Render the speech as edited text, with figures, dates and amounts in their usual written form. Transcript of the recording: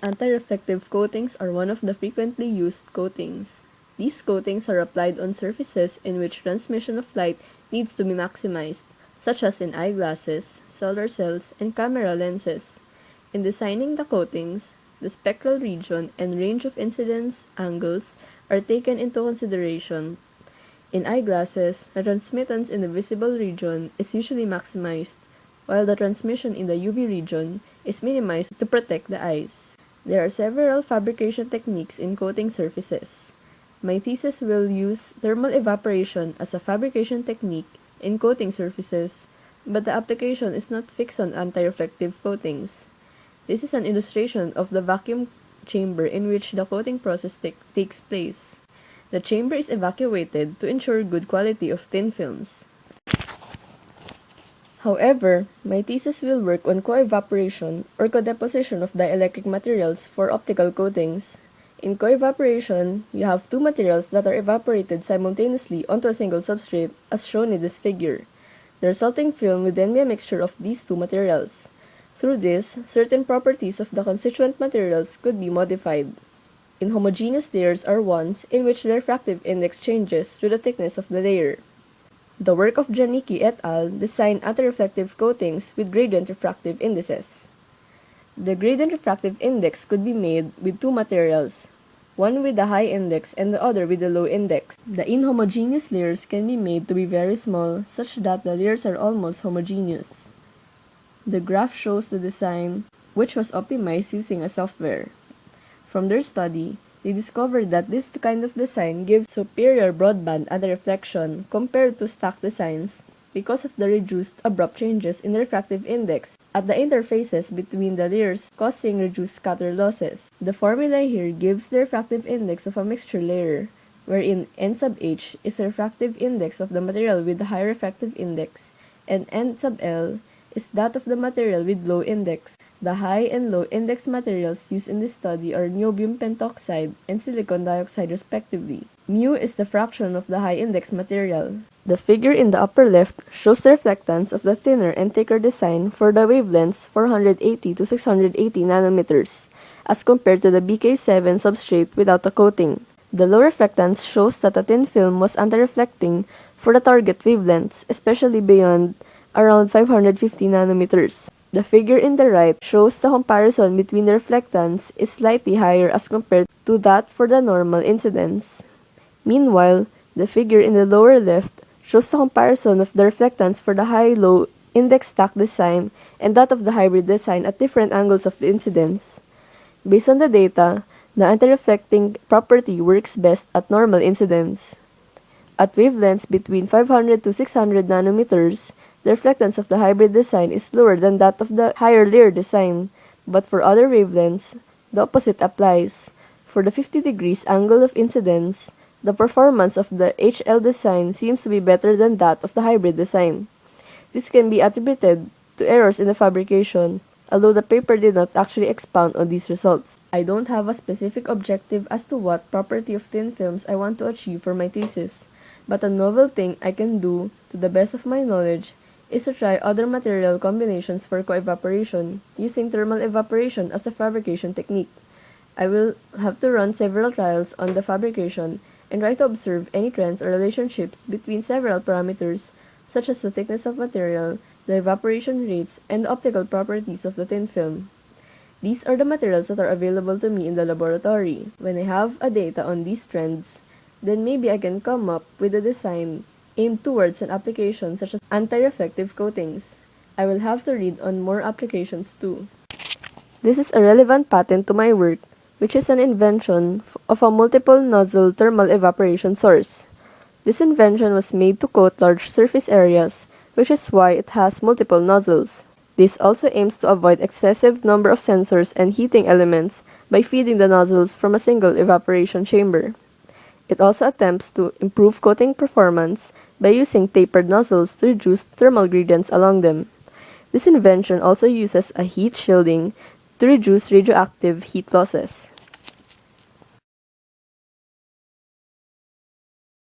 Anti-reflective coatings are one of the frequently used coatings. These coatings are applied on surfaces in which transmission of light needs to be maximized, such as in eyeglasses, solar cells, and camera lenses. In designing the coatings, the spectral region and range of incidence angles are taken into consideration. In eyeglasses, the transmittance in the visible region is usually maximized, while the transmission in the UV region is minimized to protect the eyes. There are several fabrication techniques in coating surfaces. My thesis will use thermal evaporation as a fabrication technique in coating surfaces, but the application is not fixed on anti-reflective coatings. This is an illustration of the vacuum chamber in which the coating process takes place. The chamber is evacuated to ensure good quality of thin films. However, my thesis will work on co-evaporation or co-deposition of dielectric materials for optical coatings. In co-evaporation, you have two materials that are evaporated simultaneously onto a single substrate, as shown in this figure. The resulting film will then be a mixture of these two materials. Through this, certain properties of the constituent materials could be modified. Inhomogeneous layers are ones in which the refractive index changes through the thickness of the layer. The work of Janicki et al. Designed anti-reflective coatings with gradient-refractive indices. The gradient-refractive index could be made with two materials, one with a high index and the other with a low index. The inhomogeneous layers can be made to be very small, such that the layers are almost homogeneous. The graph shows the design, which was optimized using a software. From their study, they discovered that this kind of design gives superior broadband anti-reflection compared to stock designs because of the reduced abrupt changes in the refractive index at the interfaces between the layers, causing reduced scatter losses. The formula here gives the refractive index of a mixture layer, wherein N sub H is the refractive index of the material with the high refractive index, and N sub L is that of the material with low index. The high and low index materials used in this study are niobium pentoxide and silicon dioxide respectively. Mu is the fraction of the high index material. The figure in the upper left shows the reflectance of the thinner and thicker design for the wavelengths 480 to 680 nanometers, as compared to the BK7 substrate without a coating. The low reflectance shows that the thin film was anti-reflecting for the target wavelengths, especially beyond around 550 nanometers. The figure in the right shows the comparison between the reflectance is slightly higher as compared to that for the normal incidence. Meanwhile, the figure in the lower left shows the comparison of the reflectance for the high-low index stack design and that of the hybrid design at different angles of the incidence. Based on the data, the anti-reflecting property works best at normal incidence. At wavelengths between 500 to 600 nanometers, the reflectance of the hybrid design is lower than that of the higher layer design, but for other wavelengths, the opposite applies. For the 50 degrees angle of incidence, the performance of the HL design seems to be better than that of the hybrid design. This can be attributed to errors in the fabrication, although the paper did not actually expound on these results. I don't have a specific objective as to what property of thin films I want to achieve for my thesis, but a novel thing I can do, to the best of my knowledge, is to try other material combinations for co-evaporation, using thermal evaporation as a fabrication technique. I will have to run several trials on the fabrication and try to observe any trends or relationships between several parameters, such as the thickness of material, the evaporation rates, and the optical properties of the thin film. These are the materials that are available to me in the laboratory. When I have a data on these trends, then maybe I can come up with a design aimed towards an application such as anti-reflective coatings. I will have to read on more applications too. This is a relevant patent to my work, which is an invention of a multiple nozzle thermal evaporation source. This invention was made to coat large surface areas, which is why it has multiple nozzles. This also aims to avoid excessive number of sensors and heating elements by feeding the nozzles from a single evaporation chamber. It also attempts to improve coating performance by using tapered nozzles to reduce thermal gradients along them. This invention also uses a heat shielding to reduce radioactive heat losses.